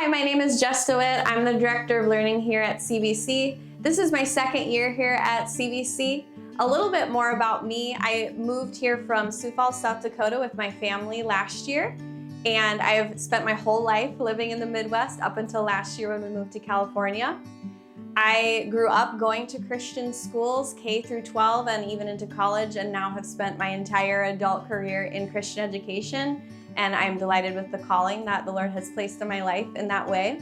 Hi, my name is Jess DeWitt. I'm the Director of Learning here at CVC. This is my second year here at CVC. A little bit more about me. I moved here from Sioux Falls, South Dakota with my family last year, and I've spent my whole life living in the Midwest up until last year when we moved to California. I grew up going to Christian schools, K through 12 and even into college, and now have spent my entire adult career in Christian education. And I'm delighted with the calling that the Lord has placed in my life in that way.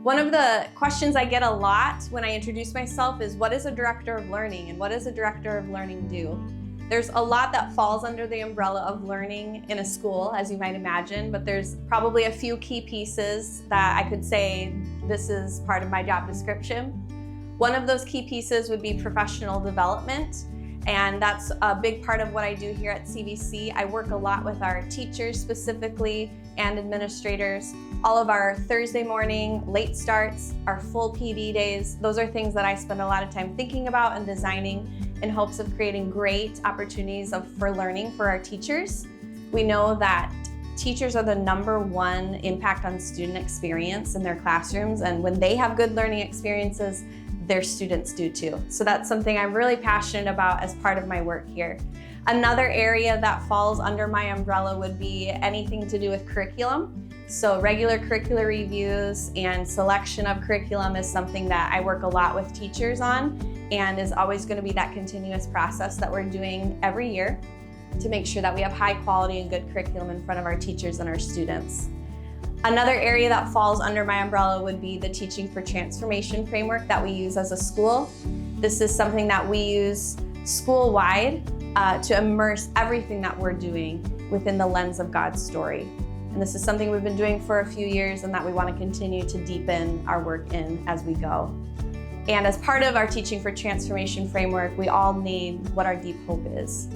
One of the questions I get a lot when I introduce myself is, what is a director of learning and what does a director of learning do? There's a lot that falls under the umbrella of learning in a school, as you might imagine, but there's probably a few key pieces that I could say this is part of my job description. One of those key pieces would be professional development. And that's a big part of what I do here at CVC. I work a lot with our teachers specifically and administrators. All of our Thursday morning late starts, our full PD days, those are things that I spend a lot of time thinking about and designing in hopes of creating great opportunities for learning for our teachers. We know that teachers are the #1 impact on student experience in their classrooms, and when they have good learning experiences, their students do too. So that's something I'm really passionate about as part of my work here. Another area that falls under my umbrella would be anything to do with curriculum. So regular curricular reviews and selection of curriculum is something that I work a lot with teachers on, and is always going to be that continuous process that we're doing every year to make sure that we have high quality and good curriculum in front of our teachers and our students. Another area that falls under my umbrella would be the Teaching for Transformation framework that we use as a school. This is something that we use school-wide to immerse everything that we're doing within the lens of God's story. And this is something we've been doing for a few years and that we want to continue to deepen our work in as we go. And as part of our Teaching for Transformation framework, we all name what our deep hope is.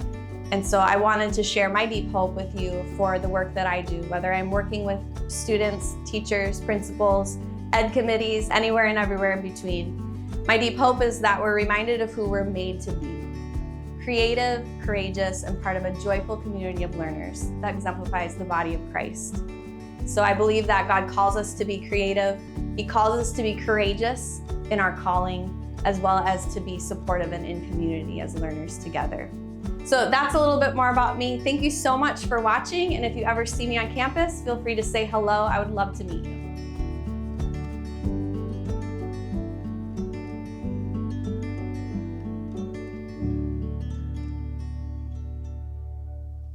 And so I wanted to share my deep hope with you for the work that I do, whether I'm working with students, teachers, principals, ed committees, anywhere and everywhere in between. My deep hope is that we're reminded of who we're made to be. Creative, courageous, and part of a joyful community of learners that exemplifies the body of Christ. So I believe that God calls us to be creative. He calls us to be courageous in our calling, as well as to be supportive and in community as learners together. So that's a little bit more about me. Thank you so much for watching, and if you ever see me on campus, feel free to say hello. I would love to meet you.